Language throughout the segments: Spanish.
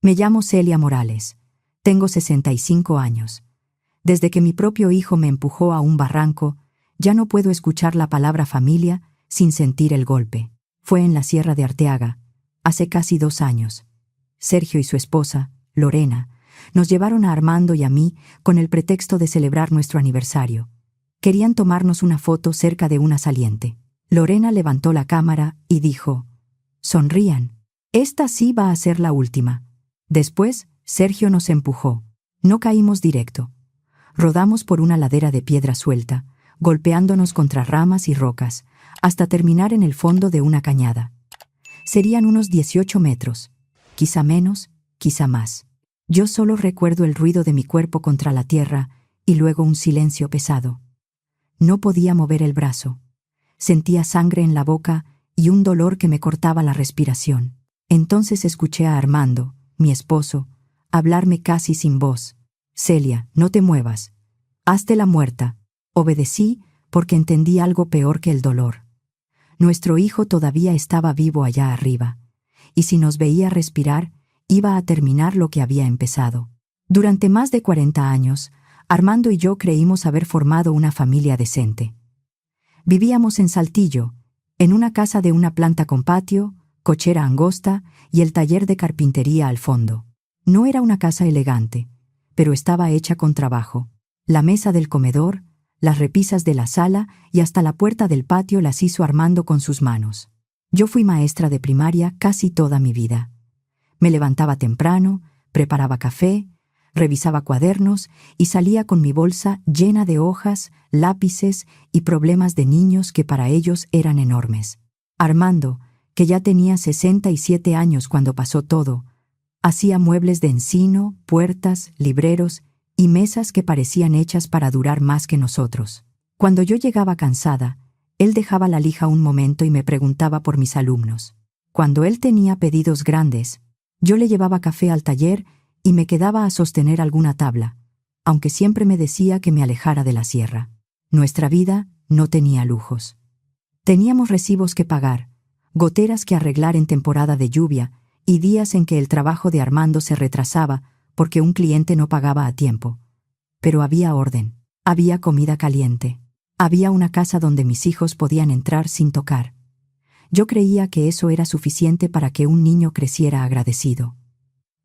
Me llamo Celia Morales. Tengo 65 años. Desde que mi propio hijo me empujó a un barranco, ya no puedo escuchar la palabra familia sin sentir el golpe. Fue en la Sierra de Arteaga, hace casi 2 años. Sergio y su esposa, Lorena, nos llevaron a Armando y a mí con el pretexto de celebrar nuestro aniversario. Querían tomarnos una foto cerca de una saliente. Lorena levantó la cámara y dijo: «Sonrían. Esta sí va a ser la última». Después, Sergio nos empujó. No caímos directo. Rodamos por una ladera de piedra suelta, golpeándonos contra ramas y rocas, hasta terminar en el fondo de una cañada. Serían unos 18 metros, quizá menos, quizá más. Yo solo recuerdo el ruido de mi cuerpo contra la tierra y luego un silencio pesado. No podía mover el brazo. Sentía sangre en la boca y un dolor que me cortaba la respiración. Entonces escuché a Armando, mi esposo, hablarme casi sin voz. «Celia, no te muevas. Hazte la muerta». Obedecí porque entendí algo peor que el dolor. Nuestro hijo todavía estaba vivo allá arriba, y si nos veía respirar, iba a terminar lo que había empezado. Durante más de 40 años, Armando y yo creímos haber formado una familia decente. Vivíamos en Saltillo, en una casa de una planta con patio, cochera angosta y el taller de carpintería al fondo. No era una casa elegante, pero estaba hecha con trabajo. La mesa del comedor, las repisas de la sala y hasta la puerta del patio las hizo Armando con sus manos. Yo fui maestra de primaria casi toda mi vida. Me levantaba temprano, preparaba café, revisaba cuadernos y salía con mi bolsa llena de hojas, lápices y problemas de niños que para ellos eran enormes. Armando, que ya tenía 67 años cuando pasó todo, hacía muebles de encino, puertas, libreros y mesas que parecían hechas para durar más que nosotros. Cuando yo llegaba cansada, él dejaba la lija un momento y me preguntaba por mis alumnos. Cuando él tenía pedidos grandes, yo le llevaba café al taller y me quedaba a sostener alguna tabla, aunque siempre me decía que me alejara de la sierra. Nuestra vida no tenía lujos. Teníamos recibos que pagar, goteras que arreglar en temporada de lluvia y días en que el trabajo de Armando se retrasaba porque un cliente no pagaba a tiempo. Pero había orden, había comida caliente, había una casa donde mis hijos podían entrar sin tocar. Yo creía que eso era suficiente para que un niño creciera agradecido.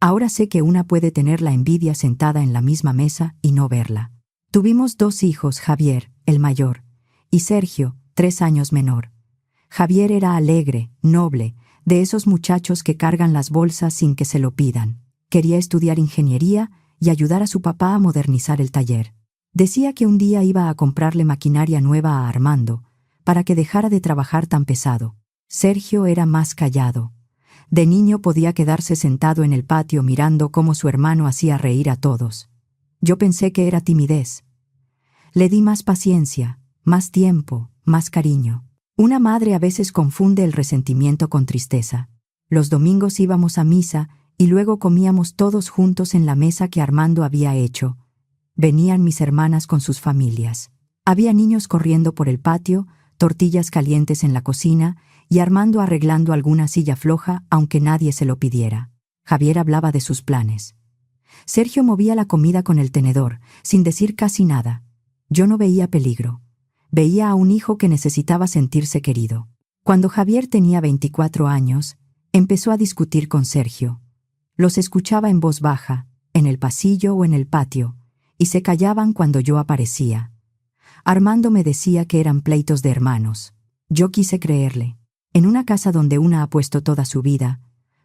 Ahora sé que una puede tener la envidia sentada en la misma mesa y no verla. Tuvimos 2 hijos, Javier, el mayor, y Sergio, 3 años menor. Javier era alegre, noble, de esos muchachos que cargan las bolsas sin que se lo pidan. Quería estudiar ingeniería y ayudar a su papá a modernizar el taller. Decía que un día iba a comprarle maquinaria nueva a Armando, para que dejara de trabajar tan pesado. Sergio era más callado. De niño podía quedarse sentado en el patio mirando cómo su hermano hacía reír a todos. Yo pensé que era timidez. Le di más paciencia, más tiempo, más cariño. Una madre a veces confunde el resentimiento con tristeza. Los domingos íbamos a misa y luego comíamos todos juntos en la mesa que Armando había hecho. Venían mis hermanas con sus familias. Había niños corriendo por el patio, tortillas calientes en la cocina y Armando arreglando alguna silla floja aunque nadie se lo pidiera. Javier hablaba de sus planes. Sergio movía la comida con el tenedor, sin decir casi nada. Yo no veía peligro. Veía a un hijo que necesitaba sentirse querido. Cuando Javier tenía 24 años, empezó a discutir con Sergio. Los escuchaba en voz baja, en el pasillo o en el patio, y se callaban cuando yo aparecía. Armando me decía que eran pleitos de hermanos. Yo quise creerle. En una casa donde una ha puesto toda su vida,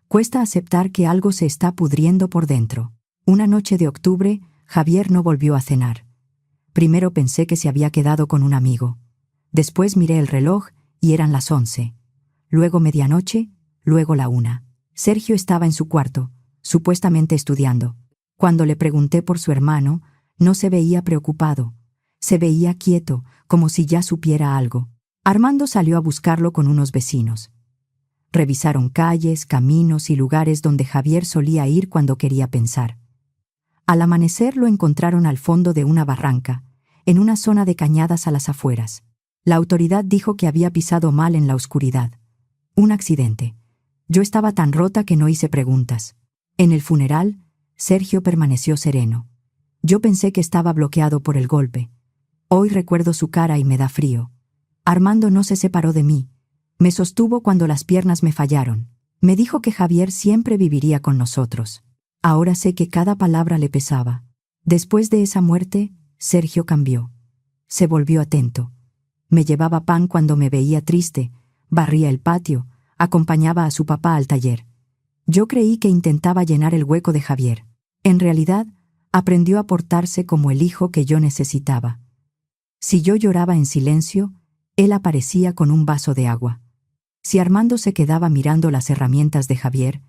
cuesta aceptar que algo se está pudriendo por dentro. Una noche de octubre, Javier no volvió a cenar. Primero pensé que se había quedado con un amigo. Después miré el reloj y eran las 11. Luego medianoche, luego la 1. Sergio estaba en su cuarto, supuestamente estudiando. Cuando le pregunté por su hermano, no se veía preocupado. Se veía quieto, como si ya supiera algo. Armando salió a buscarlo con unos vecinos. Revisaron calles, caminos y lugares donde Javier solía ir cuando quería pensar. Al amanecer lo encontraron al fondo de una barranca, en una zona de cañadas a las afueras. La autoridad dijo que había pisado mal en la oscuridad. Un accidente. Yo estaba tan rota que no hice preguntas. En el funeral, Sergio permaneció sereno. Yo pensé que estaba bloqueado por el golpe. Hoy recuerdo su cara y me da frío. Armando no se separó de mí. Me sostuvo cuando las piernas me fallaron. Me dijo que Javier siempre viviría con nosotros. Ahora sé que cada palabra le pesaba. Después de esa muerte, Sergio cambió. Se volvió atento. Me llevaba pan cuando me veía triste, barría el patio, acompañaba a su papá al taller. Yo creí que intentaba llenar el hueco de Javier. En realidad, aprendió a portarse como el hijo que yo necesitaba. Si yo lloraba en silencio, él aparecía con un vaso de agua. Si Armando se quedaba mirando las herramientas de Javier,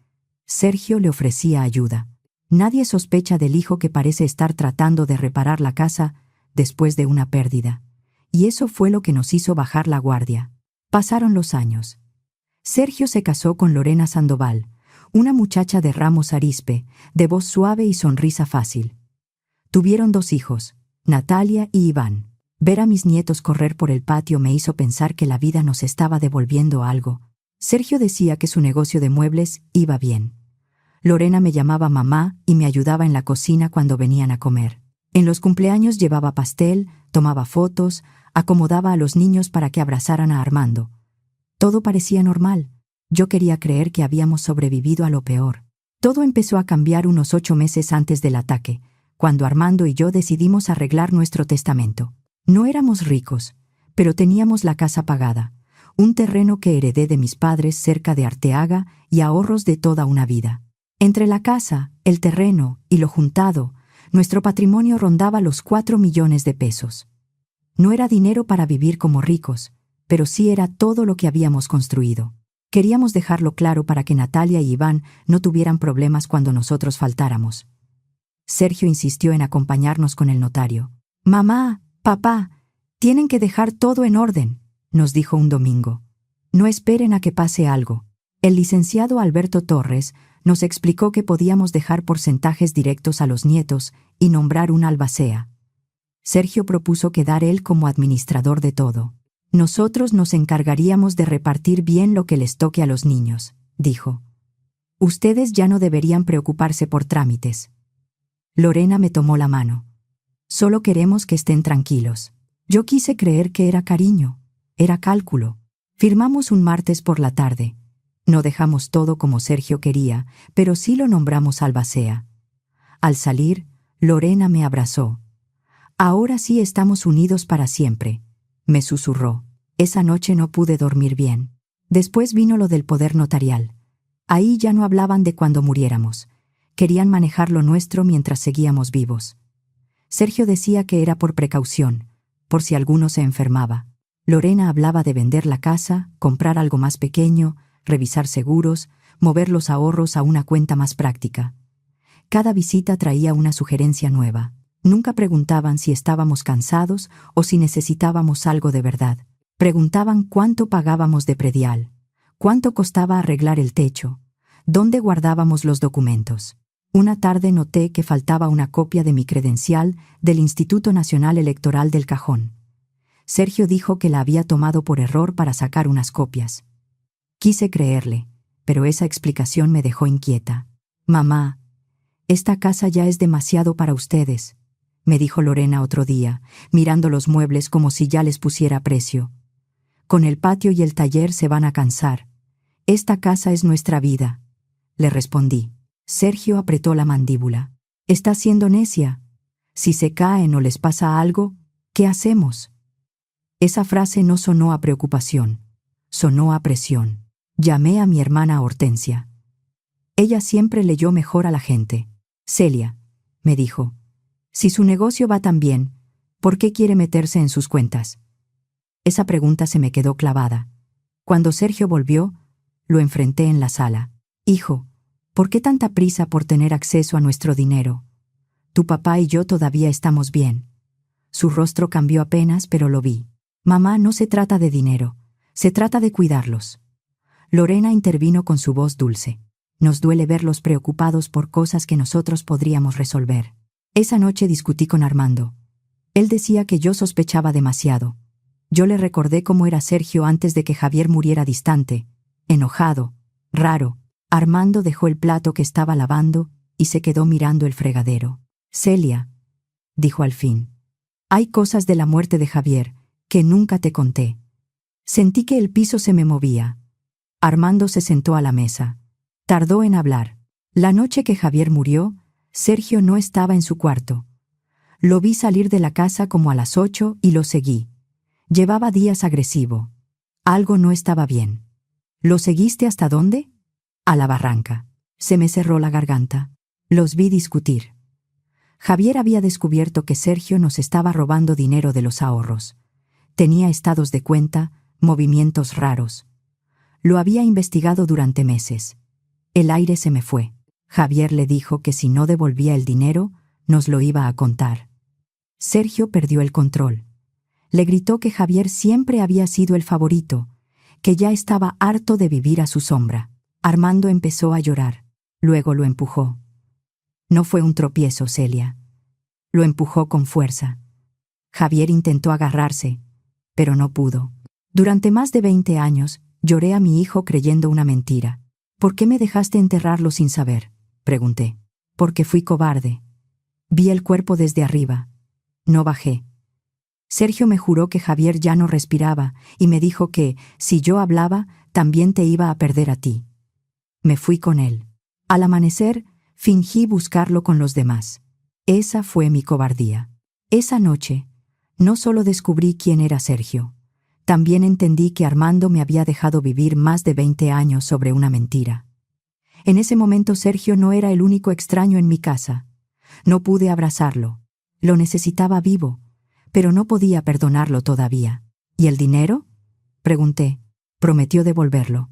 Sergio le ofrecía ayuda. Nadie sospecha del hijo que parece estar tratando de reparar la casa después de una pérdida. Y eso fue lo que nos hizo bajar la guardia. Pasaron los años. Sergio se casó con Lorena Sandoval, una muchacha de Ramos Arizpe, de voz suave y sonrisa fácil. Tuvieron 2 hijos, Natalia y Iván. Ver a mis nietos correr por el patio me hizo pensar que la vida nos estaba devolviendo algo. Sergio decía que su negocio de muebles iba bien. Lorena me llamaba mamá y me ayudaba en la cocina cuando venían a comer. En los cumpleaños llevaba pastel, tomaba fotos, acomodaba a los niños para que abrazaran a Armando. Todo parecía normal. Yo quería creer que habíamos sobrevivido a lo peor. Todo empezó a cambiar unos 8 meses antes del ataque, cuando Armando y yo decidimos arreglar nuestro testamento. No éramos ricos, pero teníamos la casa pagada, un terreno que heredé de mis padres cerca de Arteaga y ahorros de toda una vida. Entre la casa, el terreno y lo juntado, nuestro patrimonio rondaba los 4 millones de pesos. No era dinero para vivir como ricos, pero sí era todo lo que habíamos construido. Queríamos dejarlo claro para que Natalia y Iván no tuvieran problemas cuando nosotros faltáramos. Sergio insistió en acompañarnos con el notario. «Mamá, papá, tienen que dejar todo en orden», nos dijo un domingo. «No esperen a que pase algo». El licenciado Alberto Torres nos explicó que podíamos dejar porcentajes directos a los nietos y nombrar un albacea. Sergio propuso quedar él como administrador de todo. «Nosotros nos encargaríamos de repartir bien lo que les toque a los niños», dijo. «Ustedes ya no deberían preocuparse por trámites». Lorena me tomó la mano. «Solo queremos que estén tranquilos». Yo quise creer que era cariño, era cálculo. Firmamos un martes por la tarde. No dejamos todo como Sergio quería, pero sí lo nombramos albacea. Al salir, Lorena me abrazó. «Ahora sí estamos unidos para siempre», me susurró. Esa noche no pude dormir bien. Después vino lo del poder notarial. Ahí ya no hablaban de cuando muriéramos. Querían manejar lo nuestro mientras seguíamos vivos. Sergio decía que era por precaución, por si alguno se enfermaba. Lorena hablaba de vender la casa, comprar algo más pequeño, revisar seguros, mover los ahorros a una cuenta más práctica. Cada visita traía una sugerencia nueva. Nunca preguntaban si estábamos cansados o si necesitábamos algo de verdad. Preguntaban cuánto pagábamos de predial, cuánto costaba arreglar el techo, dónde guardábamos los documentos. Una tarde noté que faltaba una copia de mi credencial del Instituto Nacional Electoral del cajón. Sergio dijo que la había tomado por error para sacar unas copias. Quise creerle, pero esa explicación me dejó inquieta. «Mamá, esta casa ya es demasiado para ustedes», me dijo Lorena otro día, mirando los muebles como si ya les pusiera precio. «Con el patio y el taller se van a cansar. Esta casa es nuestra vida», le respondí. Sergio apretó la mandíbula. «Estás siendo necia. Si se caen o les pasa algo, ¿qué hacemos?». Esa frase no sonó a preocupación, sonó a presión. Llamé a mi hermana Hortensia. Ella siempre leyó mejor a la gente. «Celia», me dijo, «si su negocio va tan bien, ¿por qué quiere meterse en sus cuentas?». Esa pregunta se me quedó clavada. Cuando Sergio volvió, lo enfrenté en la sala. «Hijo, ¿por qué tanta prisa por tener acceso a nuestro dinero? Tu papá y yo todavía estamos bien». Su rostro cambió apenas, pero lo vi. «Mamá, no se trata de dinero, se trata de cuidarlos». Lorena intervino con su voz dulce. «Nos duele verlos preocupados por cosas que nosotros podríamos resolver». Esa noche discutí con Armando. Él decía que yo sospechaba demasiado. Yo le recordé cómo era Sergio antes de que Javier muriera, distante, enojado, raro. Armando dejó el plato que estaba lavando y se quedó mirando el fregadero. «Celia», dijo al fin, «hay cosas de la muerte de Javier que nunca te conté». Sentí que el piso se me movía. Armando se sentó a la mesa. Tardó en hablar. La noche que Javier murió, Sergio no estaba en su cuarto. Lo vi salir de la casa como a las 8 y lo seguí. Llevaba días agresivo. Algo no estaba bien. ¿Lo seguiste hasta dónde? A la barranca. Se me cerró la garganta. Los vi discutir. Javier había descubierto que Sergio nos estaba robando dinero de los ahorros. Tenía estados de cuenta, movimientos raros. Lo había investigado durante meses. El aire se me fue. Javier le dijo que si no devolvía el dinero, nos lo iba a contar. Sergio perdió el control. Le gritó que Javier siempre había sido el favorito, que ya estaba harto de vivir a su sombra. Armando empezó a llorar. Luego lo empujó. No fue un tropiezo, Celia. Lo empujó con fuerza. Javier intentó agarrarse, pero no pudo. Durante más de 20 años, lloré a mi hijo creyendo una mentira. «¿Por qué me dejaste enterrarlo sin saber?», pregunté. «Porque fui cobarde. Vi el cuerpo desde arriba. No bajé». Sergio me juró que Javier ya no respiraba y me dijo que, si yo hablaba, también te iba a perder a ti. Me fui con él. Al amanecer, fingí buscarlo con los demás. Esa fue mi cobardía. Esa noche, no solo descubrí quién era Sergio, también entendí que Armando me había dejado vivir más de 20 años sobre una mentira. En ese momento Sergio no era el único extraño en mi casa. No pude abrazarlo. Lo necesitaba vivo, pero no podía perdonarlo todavía. «¿Y el dinero?», pregunté. Prometió devolverlo.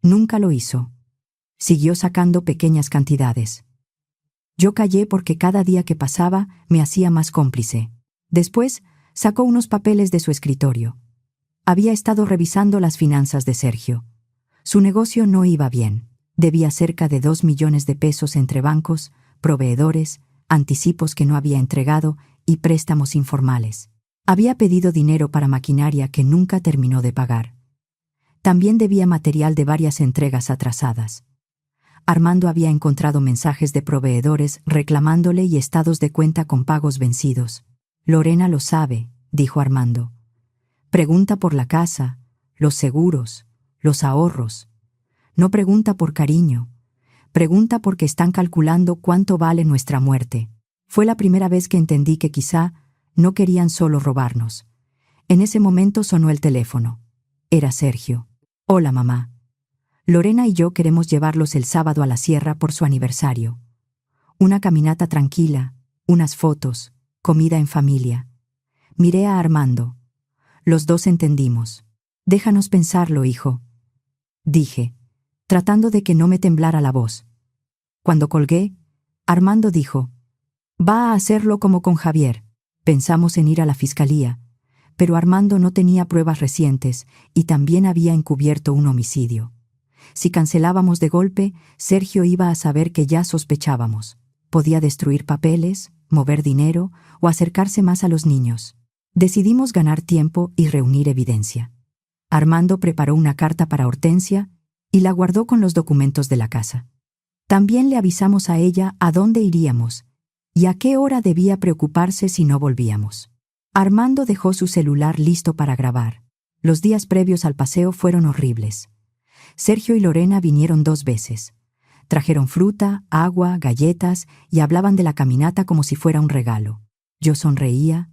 Nunca lo hizo. Siguió sacando pequeñas cantidades. Yo callé porque cada día que pasaba me hacía más cómplice. Después, sacó unos papeles de su escritorio. Había estado revisando las finanzas de Sergio. Su negocio no iba bien. Debía cerca de 2 millones de pesos entre bancos, proveedores, anticipos que no había entregado y préstamos informales. Había pedido dinero para maquinaria que nunca terminó de pagar. También debía material de varias entregas atrasadas. Armando había encontrado mensajes de proveedores reclamándole y estados de cuenta con pagos vencidos. «Lorena lo sabe», dijo Armando. «Pregunta por la casa, los seguros, los ahorros. No pregunta por cariño. Pregunta porque están calculando cuánto vale nuestra muerte». Fue la primera vez que entendí que quizá no querían solo robarnos. En ese momento sonó el teléfono. Era Sergio. «Hola, mamá. Lorena y yo queremos llevarlos el sábado a la sierra por su aniversario. Una caminata tranquila, unas fotos, comida en familia». Miré a Armando. Los dos entendimos. «Déjanos pensarlo, hijo», dije, tratando de que no me temblara la voz. Cuando colgué, Armando dijo: «Va a hacerlo como con Javier». Pensamos en ir a la fiscalía, pero Armando no tenía pruebas recientes y también había encubierto un homicidio. Si cancelábamos de golpe, Sergio iba a saber que ya sospechábamos. Podía destruir papeles, mover dinero o acercarse más a los niños. Decidimos ganar tiempo y reunir evidencia. Armando preparó una carta para Hortensia y la guardó con los documentos de la casa. También le avisamos a ella a dónde iríamos y a qué hora debía preocuparse si no volvíamos. Armando dejó su celular listo para grabar. Los días previos al paseo fueron horribles. Sergio y Lorena vinieron 2 veces. Trajeron fruta, agua, galletas y hablaban de la caminata como si fuera un regalo. Yo sonreía,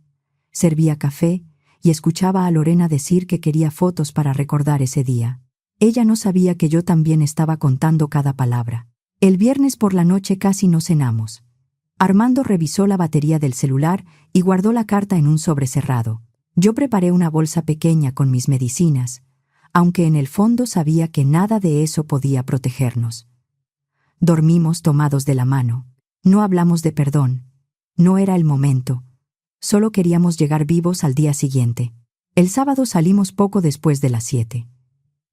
servía café y escuchaba a Lorena decir que quería fotos para recordar ese día. Ella no sabía que yo también estaba contando cada palabra. El viernes por la noche casi no cenamos. Armando revisó la batería del celular y guardó la carta en un sobre cerrado. Yo preparé una bolsa pequeña con mis medicinas, aunque en el fondo sabía que nada de eso podía protegernos. Dormimos tomados de la mano. No hablamos de perdón. No era el momento. Solo queríamos llegar vivos al día siguiente. El sábado salimos poco después de las 7.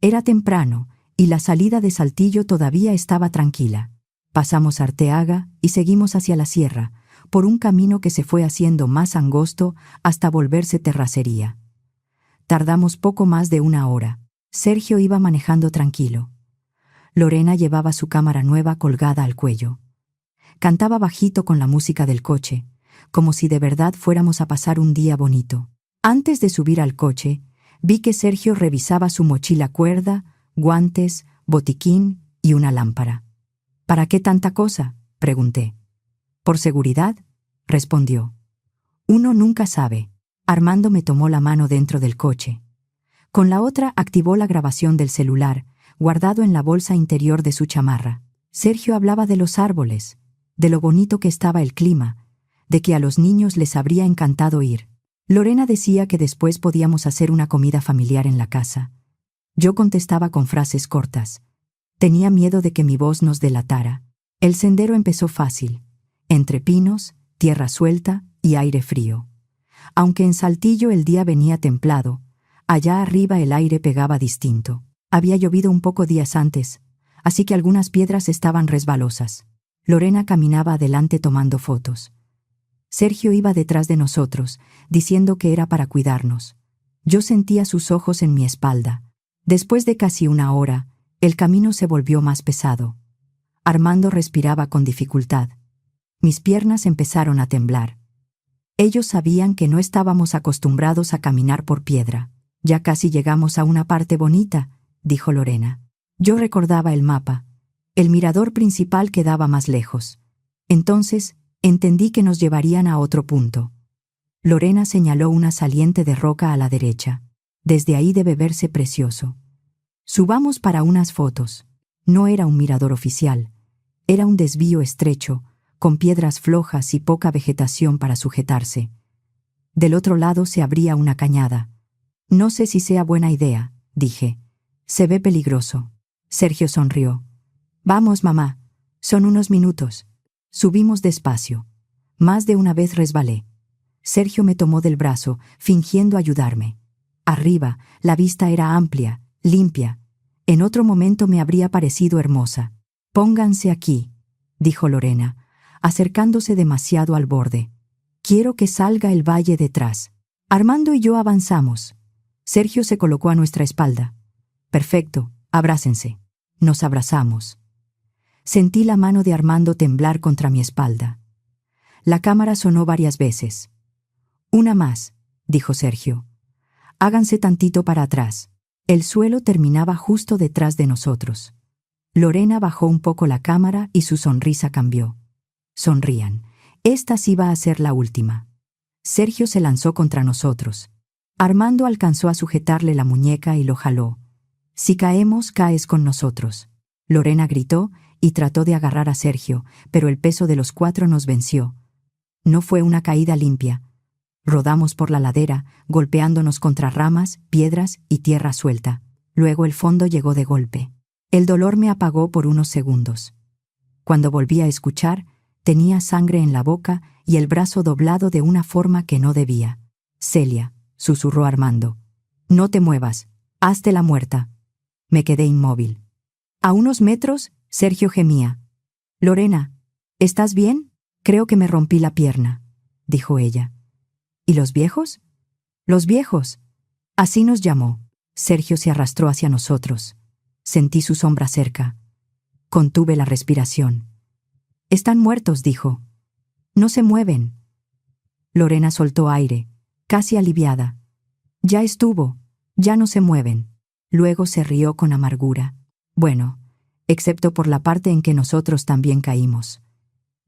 Era temprano y la salida de Saltillo todavía estaba tranquila. Pasamos Arteaga y seguimos hacia la sierra, por un camino que se fue haciendo más angosto hasta volverse terracería. Tardamos poco más de 1 hora. Sergio iba manejando tranquilo. Lorena llevaba su cámara nueva colgada al cuello. Cantaba bajito con la música del coche, como si de verdad fuéramos a pasar un día bonito. Antes de subir al coche, vi que Sergio revisaba su mochila cuerda, guantes, botiquín y una lámpara. ¿Para qué tanta cosa?, pregunté. «Por seguridad», respondió. «Uno nunca sabe». Armando me tomó la mano dentro del coche. Con la otra activó la grabación del celular, guardado en la bolsa interior de su chamarra. Sergio hablaba de los árboles, de lo bonito que estaba el clima, de que a los niños les habría encantado ir. Lorena decía que después podíamos hacer una comida familiar en la casa. Yo contestaba con frases cortas. Tenía miedo de que mi voz nos delatara. El sendero empezó fácil, entre pinos, tierra suelta y aire frío. Aunque en Saltillo el día venía templado, allá arriba el aire pegaba distinto. Había llovido un poco días antes, así que algunas piedras estaban resbalosas. Lorena caminaba adelante tomando fotos. Sergio iba detrás de nosotros, diciendo que era para cuidarnos. Yo sentía sus ojos en mi espalda. Después de casi una hora, el camino se volvió más pesado. Armando respiraba con dificultad. Mis piernas empezaron a temblar. Ellos sabían que no estábamos acostumbrados a caminar por piedra. «Ya casi llegamos a una parte bonita», dijo Lorena. Yo recordaba el mapa. El mirador principal quedaba más lejos. Entonces, entendí que nos llevarían a otro punto. Lorena señaló una saliente de roca a la derecha. Desde ahí debe verse precioso. Subamos para unas fotos. No era un mirador oficial. Era un desvío estrecho, con piedras flojas y poca vegetación para sujetarse. Del otro lado se abría una cañada. «No sé si sea buena idea», dije. «Se ve peligroso». Sergio sonrió. «Vamos, mamá. Son unos minutos». Subimos despacio. Más de una vez resbalé. Sergio me tomó del brazo, fingiendo ayudarme. Arriba, la vista era amplia, limpia. En otro momento me habría parecido hermosa. «Pónganse aquí», dijo Lorena, acercándose demasiado al borde. «Quiero que salga el valle detrás». Armando y yo avanzamos. Sergio se colocó a nuestra espalda. «Perfecto, abrácense». Nos abrazamos. Sentí la mano de Armando temblar contra mi espalda. La cámara sonó varias veces. «Una más», dijo Sergio. «Háganse tantito para atrás». El suelo terminaba justo detrás de nosotros. Lorena bajó un poco la cámara y su sonrisa cambió. «Sonrían. Esta sí va a ser la última». Sergio se lanzó contra nosotros. Armando alcanzó a sujetarle la muñeca y lo jaló. «Si caemos, caes con nosotros». Lorena gritó y trató de agarrar a Sergio, pero el peso de los cuatro nos venció. No fue una caída limpia. Rodamos por la ladera, golpeándonos contra ramas, piedras y tierra suelta. Luego el fondo llegó de golpe. El dolor me apagó por unos segundos. Cuando volví a escuchar, tenía sangre en la boca y el brazo doblado de una forma que no debía. «Celia», susurró Armando. «No te muevas. Hazte la muerta». Me quedé inmóvil. A unos metros, Sergio gemía. «Lorena, ¿estás bien? Creo que me rompí la pierna», dijo ella. «¿Y los viejos?» «Los viejos». Así nos llamó. Sergio se arrastró hacia nosotros. Sentí su sombra cerca. Contuve la respiración. «Están muertos», dijo. «No se mueven». Lorena soltó aire, casi aliviada. «Ya estuvo, ya no se mueven». Luego se rió con amargura. «Bueno, excepto por la parte en que nosotros también caímos.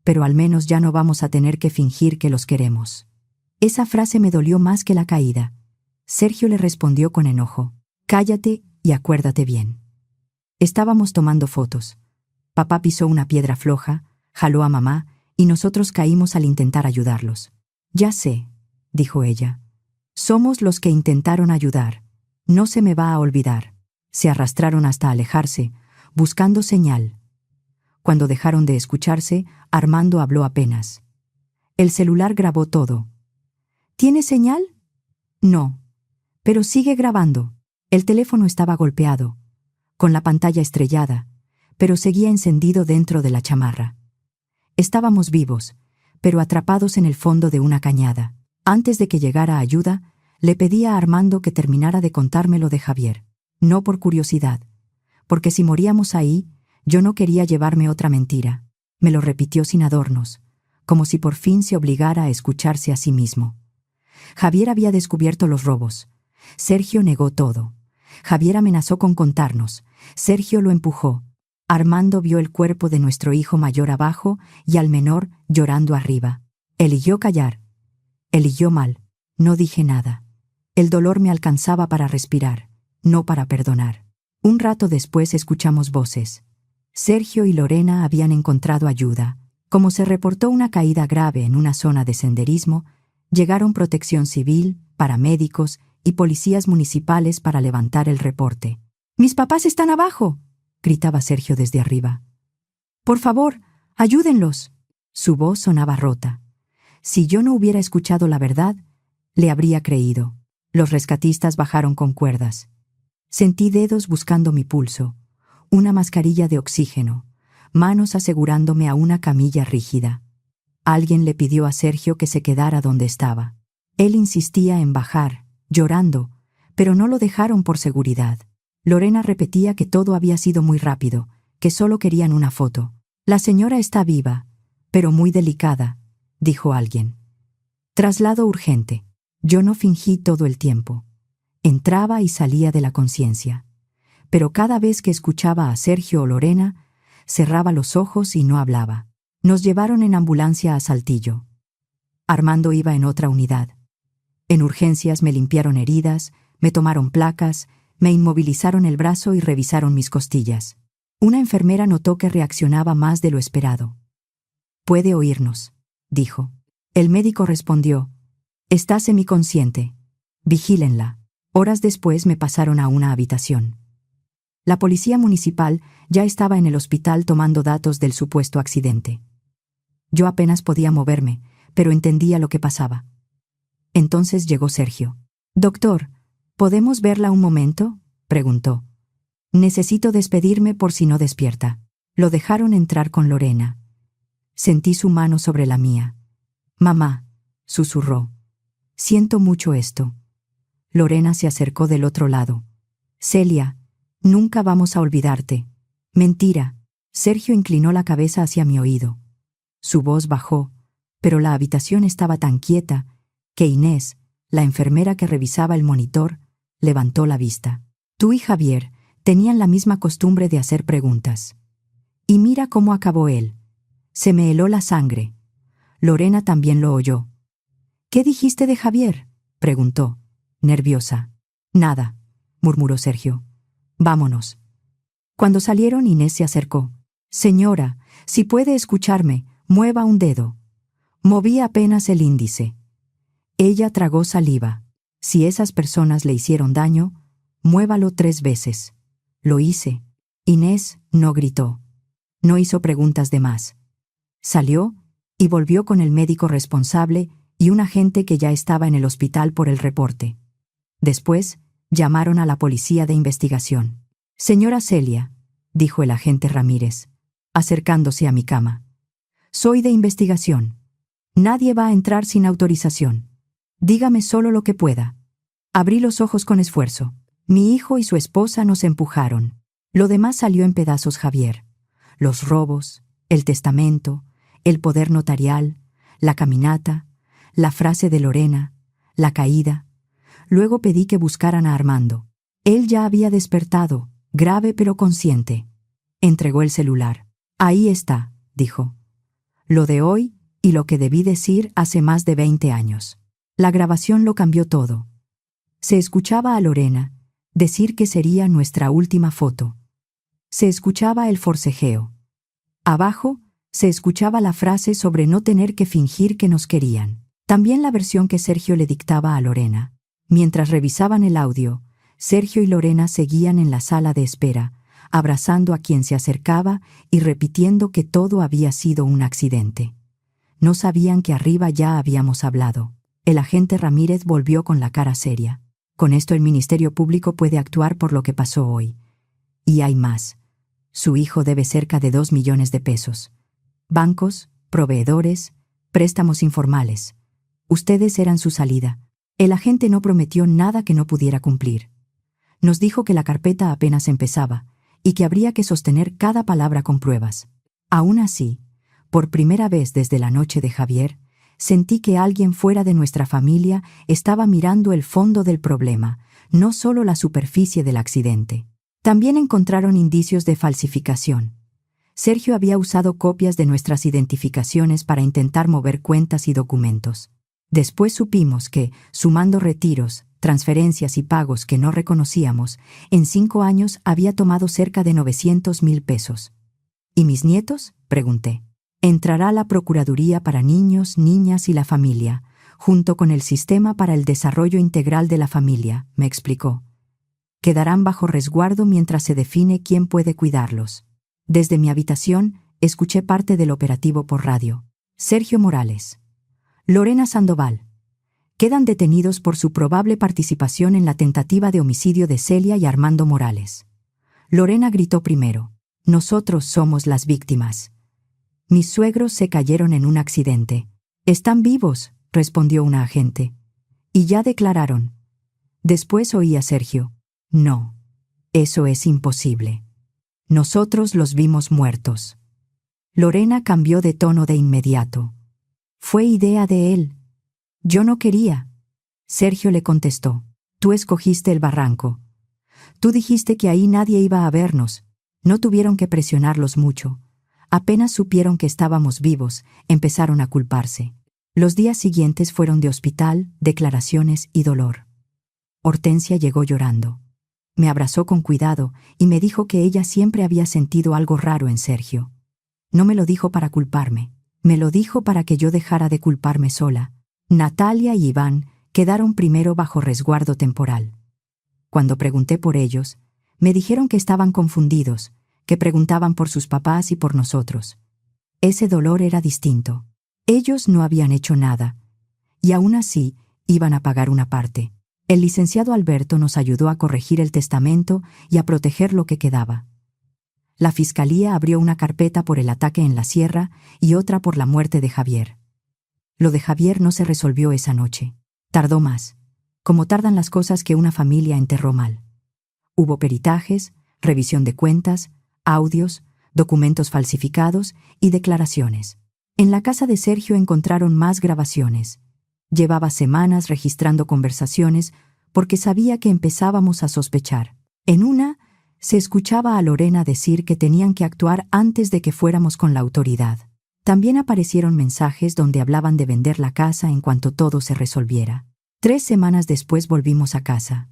Pero al menos ya no vamos a tener que fingir que los queremos». Esa frase me dolió más que la caída. Sergio le respondió con enojo. «Cállate y acuérdate bien». Estábamos tomando fotos. Papá pisó una piedra floja, jaló a mamá y nosotros caímos al intentar ayudarlos. «Ya sé», dijo ella. «Somos los que intentaron ayudar. No se me va a olvidar». Se arrastraron hasta alejarse, buscando señal. Cuando dejaron de escucharse, Armando habló apenas. El celular grabó todo. «¿Tiene señal?» «No. Pero sigue grabando». El teléfono estaba golpeado, con la pantalla estrellada, pero seguía encendido dentro de la chamarra. Estábamos vivos, pero atrapados en el fondo de una cañada. Antes de que llegara ayuda, le pedí a Armando que terminara de contármelo de Javier. No por curiosidad, porque si moríamos ahí, Yo no quería llevarme otra mentira. Me lo repitió sin adornos, como si por fin se obligara a escucharse a sí mismo. Javier había descubierto los robos. Sergio negó todo. Javier amenazó con contarnos. Sergio lo empujó. Armando vio el cuerpo de nuestro hijo mayor abajo y al menor llorando arriba. Eligió callar. Eligió mal. No dije nada. El dolor me alcanzaba para respirar, no para perdonar. Un rato después escuchamos voces. Sergio y Lorena habían encontrado ayuda. Como se reportó una caída grave en una zona de senderismo, llegaron Protección Civil, paramédicos y policías municipales para levantar el reporte. «¡Mis papás están abajo!», gritaba Sergio desde arriba. «Por favor, ayúdenlos». Su voz sonaba rota. Si yo no hubiera escuchado la verdad, le habría creído. Los rescatistas bajaron con cuerdas. Sentí dedos buscando mi pulso, una mascarilla de oxígeno, manos asegurándome a una camilla rígida. Alguien le pidió a Sergio que se quedara donde estaba. Él insistía en bajar, llorando, pero no lo dejaron por seguridad. Lorena repetía que todo había sido muy rápido, que solo querían una foto. «La señora está viva, pero muy delicada», dijo alguien. «Traslado urgente». Yo no fingí todo el tiempo. Entraba y salía de la conciencia. Pero cada vez que escuchaba a Sergio o Lorena, cerraba los ojos y no hablaba. Nos llevaron en ambulancia a Saltillo. Armando iba en otra unidad. En urgencias me limpiaron heridas, me tomaron placas, me inmovilizaron el brazo y revisaron mis costillas. Una enfermera notó que reaccionaba más de lo esperado. «Puede oírnos», dijo. El médico respondió: «Está semiconsciente. Vigílenla». Horas después me pasaron a una habitación. La policía municipal ya estaba en el hospital tomando datos del supuesto accidente. Yo apenas podía moverme, pero entendía lo que pasaba. Entonces llegó Sergio. «Doctor, ¿podemos verla un momento?», preguntó. «Necesito despedirme por si no despierta». Lo dejaron entrar con Lorena. Sentí su mano sobre la mía. «Mamá», susurró, «siento mucho esto». Lorena se acercó del otro lado. «Celia, nunca vamos a olvidarte». «Mentira». Sergio inclinó la cabeza hacia mi oído. Su voz bajó, pero la habitación estaba tan quieta que Inés, la enfermera que revisaba el monitor, levantó la vista. «Tú y Javier tenían la misma costumbre de hacer preguntas. Y mira cómo acabó él. Se me heló la sangre». Lorena también lo oyó. «¿Qué dijiste de Javier?», preguntó, nerviosa. «Nada», murmuró Sergio. «Vámonos». Cuando salieron, Inés se acercó. «Señora, si puede escucharme, mueva un dedo». Moví apenas el índice. Ella tragó saliva. «Si esas personas le hicieron daño, muévalo 3 veces». Lo hice. Inés no gritó. No hizo preguntas de más. Salió y volvió con el médico responsable y un agente que ya estaba en el hospital por el reporte. Después, llamaron a la policía de investigación. «Señora Celia», dijo el agente Ramírez, acercándose a mi cama. «Soy de investigación. Nadie va a entrar sin autorización. Dígame solo lo que pueda». Abrí los ojos con esfuerzo. Mi hijo y su esposa nos empujaron. Lo demás salió en pedazos, Javier. Los robos, el testamento, el poder notarial, la caminata, la frase de Lorena, la caída. Luego pedí que buscaran a Armando. Él ya había despertado, grave pero consciente. Entregó el celular. «Ahí está», dijo. «Lo de hoy y lo que debí decir hace más de 20 años». La grabación lo cambió todo. Se escuchaba a Lorena decir que sería nuestra última foto. Se escuchaba el forcejeo. Abajo se escuchaba la frase sobre no tener que fingir que nos querían. También la versión que Sergio le dictaba a Lorena. Mientras revisaban el audio, Sergio y Lorena seguían en la sala de espera, abrazando a quien se acercaba y repitiendo que todo había sido un accidente. No sabían que arriba ya habíamos hablado. El agente Ramírez volvió con la cara seria. «Con esto el Ministerio Público puede actuar por lo que pasó hoy. Y hay más. Su hijo debe cerca de 2 millones de pesos. Bancos, proveedores, préstamos informales. Ustedes eran su salida». El agente no prometió nada que no pudiera cumplir. Nos dijo que la carpeta apenas empezaba y que habría que sostener cada palabra con pruebas. Aún así, por primera vez desde la noche de Javier, sentí que alguien fuera de nuestra familia estaba mirando el fondo del problema, no solo la superficie del accidente. También encontraron indicios de falsificación. Sergio había usado copias de nuestras identificaciones para intentar mover cuentas y documentos. Después supimos que, sumando retiros, transferencias y pagos que no reconocíamos, en 5 años había tomado cerca de 900,000 pesos. ¿Y mis nietos?, pregunté. Entrará la Procuraduría para Niños, Niñas y la Familia, junto con el Sistema para el Desarrollo Integral de la Familia, me explicó. Quedarán bajo resguardo mientras se define quién puede cuidarlos. Desde mi habitación, escuché parte del operativo por radio. Sergio Morales. Lorena Sandoval. Quedan detenidos por su probable participación en la tentativa de homicidio de Celia y Armando Morales. Lorena gritó primero. Nosotros somos las víctimas. Mis suegros se cayeron en un accidente. Están vivos, respondió una agente. Y ya declararon. Después oí a Sergio. No, eso es imposible. Nosotros los vimos muertos. Lorena cambió de tono de inmediato. Fue idea de él. Yo no quería. Sergio le contestó. Tú escogiste el barranco. Tú dijiste que ahí nadie iba a vernos. No tuvieron que presionarlos mucho. Apenas supieron que estábamos vivos, empezaron a culparse. Los días siguientes fueron de hospital, declaraciones y dolor. Hortensia llegó llorando. Me abrazó con cuidado y me dijo que ella siempre había sentido algo raro en Sergio. No me lo dijo para culparme, me lo dijo para que yo dejara de culparme sola. Natalia y Iván quedaron primero bajo resguardo temporal. Cuando pregunté por ellos, me dijeron que estaban confundidos, que preguntaban por sus papás y por nosotros. Ese dolor era distinto. Ellos no habían hecho nada, y aún así iban a pagar una parte. El licenciado Alberto nos ayudó a corregir el testamento y a proteger lo que quedaba. La fiscalía abrió una carpeta por el ataque en la sierra y otra por la muerte de Javier. Lo de Javier no se resolvió esa noche. Tardó más, como tardan las cosas que una familia enterró mal. Hubo peritajes, revisión de cuentas, audios, documentos falsificados y declaraciones. En la casa de Sergio encontraron más grabaciones. Llevaba semanas registrando conversaciones porque sabía que empezábamos a sospechar. En una, se escuchaba a Lorena decir que tenían que actuar antes de que fuéramos con la autoridad. También aparecieron mensajes donde hablaban de vender la casa en cuanto todo se resolviera. 3 semanas después volvimos a casa.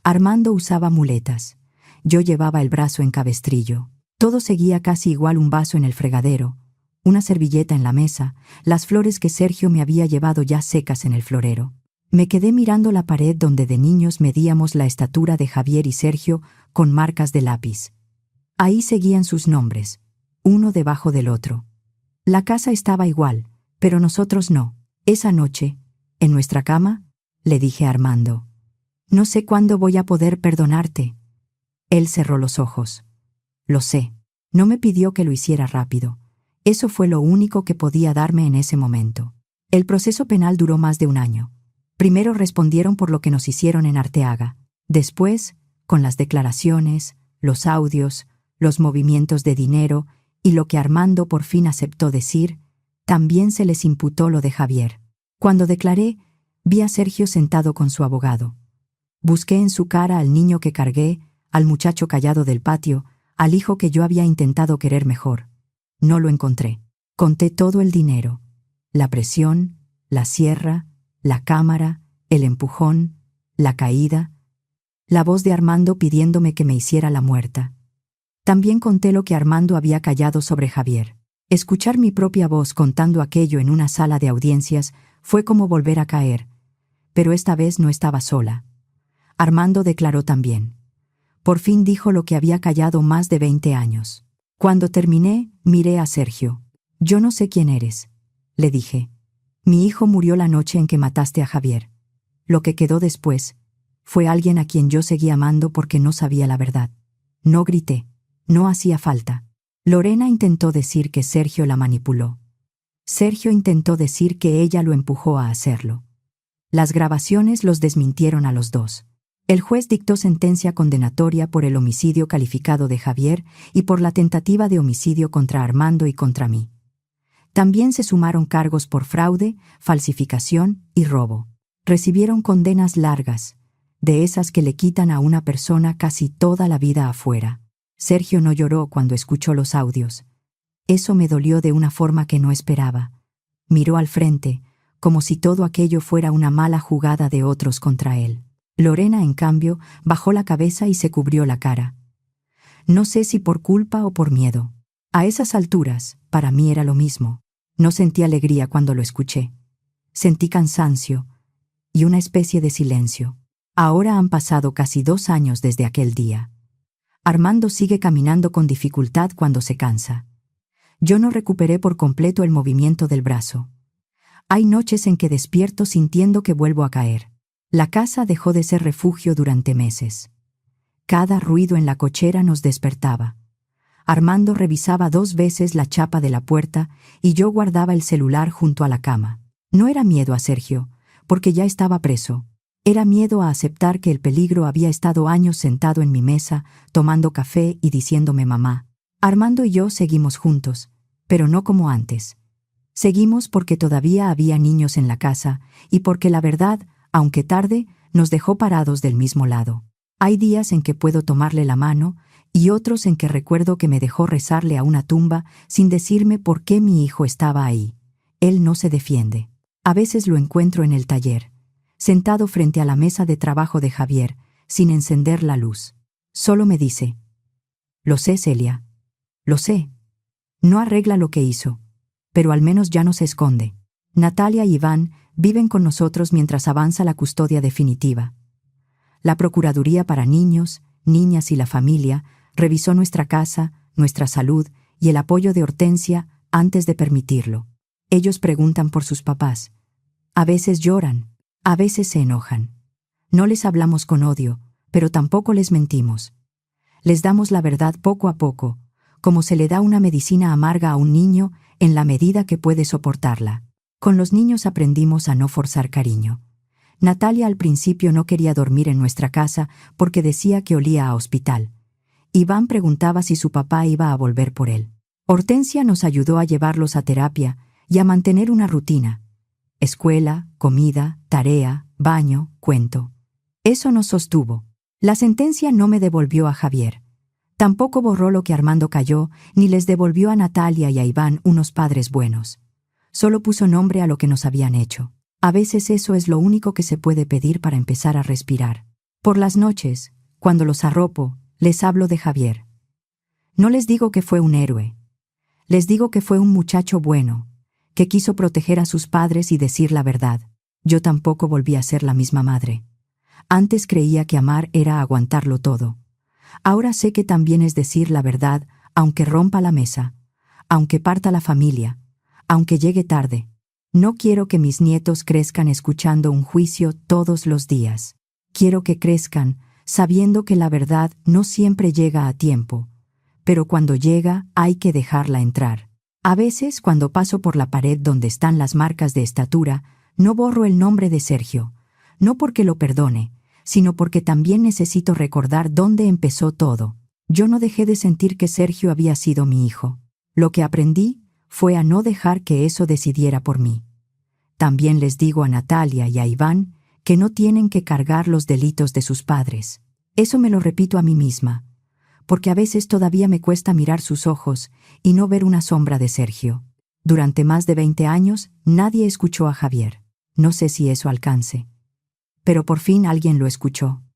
Armando usaba muletas. Yo llevaba el brazo en cabestrillo. Todo seguía casi igual: un vaso en el fregadero, una servilleta en la mesa, las flores que Sergio me había llevado ya secas en el florero. Me quedé mirando la pared donde de niños medíamos la estatura de Javier y Sergio con marcas de lápiz. Ahí seguían sus nombres, uno debajo del otro. La casa estaba igual, pero nosotros no. Esa noche, en nuestra cama, le dije a Armando: no sé cuándo voy a poder perdonarte. Él cerró los ojos. Lo sé. No me pidió que lo hiciera rápido. Eso fue lo único que podía darme en ese momento. El proceso penal duró más de 1 año. Primero respondieron por lo que nos hicieron en Arteaga. Después, con las declaraciones, los audios, los movimientos de dinero y lo que Armando por fin aceptó decir, también se les imputó lo de Javier. Cuando declaré, vi a Sergio sentado con su abogado. Busqué en su cara al niño que cargué, al muchacho callado del patio, al hijo que yo había intentado querer mejor. No lo encontré. Conté todo el dinero, la presión, la sierra, la cámara, el empujón, la caída, la voz de Armando pidiéndome que me hiciera la muerta. También conté lo que Armando había callado sobre Javier. Escuchar mi propia voz contando aquello en una sala de audiencias fue como volver a caer, pero esta vez no estaba sola. Armando declaró también. Por fin dijo lo que había callado más de 20 años. Cuando terminé, miré a Sergio. Yo no sé quién eres, le dije. Mi hijo murió la noche en que mataste a Javier. Lo que quedó después fue alguien a quien yo seguí amando porque no sabía la verdad. No grité, no hacía falta. Lorena intentó decir que Sergio la manipuló. Sergio intentó decir que ella lo empujó a hacerlo. Las grabaciones los desmintieron a los dos. El juez dictó sentencia condenatoria por el homicidio calificado de Javier y por la tentativa de homicidio contra Armando y contra mí. También se sumaron cargos por fraude, falsificación y robo. Recibieron condenas largas, de esas que le quitan a una persona casi toda la vida afuera. Sergio no lloró cuando escuchó los audios. Eso me dolió de una forma que no esperaba. Miró al frente, como si todo aquello fuera una mala jugada de otros contra él. Lorena, en cambio, bajó la cabeza y se cubrió la cara. No sé si por culpa o por miedo. A esas alturas, para mí era lo mismo. No sentí alegría cuando lo escuché. Sentí cansancio y una especie de silencio. Ahora han pasado casi 2 años desde aquel día. Armando sigue caminando con dificultad cuando se cansa. Yo no recuperé por completo el movimiento del brazo. Hay noches en que despierto sintiendo que vuelvo a caer. La casa dejó de ser refugio durante meses. Cada ruido en la cochera nos despertaba. Armando revisaba 2 veces la chapa de la puerta y yo guardaba el celular junto a la cama. No era miedo a Sergio, porque ya estaba preso. Era miedo a aceptar que el peligro había estado años sentado en mi mesa, tomando café y diciéndome mamá. Armando y yo seguimos juntos, pero no como antes. Seguimos porque todavía había niños en la casa y porque la verdad, aunque tarde, nos dejó parados del mismo lado. Hay días en que puedo tomarle la mano y otros en que recuerdo que me dejó rezarle a una tumba sin decirme por qué mi hijo estaba ahí. Él no se defiende. A veces lo encuentro en el taller, sentado frente a la mesa de trabajo de Javier, sin encender la luz. Solo me dice: «Lo sé, Celia. Lo sé. No arregla lo que hizo, pero al menos ya no se esconde». Natalia y Iván viven con nosotros mientras avanza la custodia definitiva. La Procuraduría para Niños, Niñas y la Familia revisó nuestra casa, nuestra salud y el apoyo de Hortensia antes de permitirlo. Ellos preguntan por sus papás. A veces lloran, a veces se enojan. No les hablamos con odio, pero tampoco les mentimos. Les damos la verdad poco a poco, como se le da una medicina amarga a un niño en la medida que puede soportarla. Con los niños aprendimos a no forzar cariño. Natalia al principio no quería dormir en nuestra casa porque decía que olía a hospital. Iván preguntaba si su papá iba a volver por él. Hortensia nos ayudó a llevarlos a terapia y a mantener una rutina. Escuela, comida, tarea, baño, cuento. Eso nos sostuvo. La sentencia no me devolvió a Javier. Tampoco borró lo que Armando cayó, ni les devolvió a Natalia y a Iván unos padres buenos. Solo puso nombre a lo que nos habían hecho. A veces eso es lo único que se puede pedir para empezar a respirar. Por las noches, cuando los arropo, les hablo de Javier. No les digo que fue un héroe. Les digo que fue un muchacho bueno, que quiso proteger a sus padres y decir la verdad. Yo tampoco volví a ser la misma madre. Antes creía que amar era aguantarlo todo. Ahora sé que también es decir la verdad, aunque rompa la mesa, aunque parta la familia, aunque llegue tarde. No quiero que mis nietos crezcan escuchando un juicio todos los días. Quiero que crezcan sabiendo que la verdad no siempre llega a tiempo, pero cuando llega hay que dejarla entrar. A veces, cuando paso por la pared donde están las marcas de estatura, no borro el nombre de Sergio, no porque lo perdone, sino porque también necesito recordar dónde empezó todo. Yo no dejé de sentir que Sergio había sido mi hijo. Lo que aprendí fue a no dejar que eso decidiera por mí. También les digo a Natalia y a Iván que no tienen que cargar los delitos de sus padres. Eso me lo repito a mí misma, porque a veces todavía me cuesta mirar sus ojos y no ver una sombra de Sergio. Durante más de 20 años, nadie escuchó a Javier. No sé si eso alcance. Pero por fin alguien lo escuchó.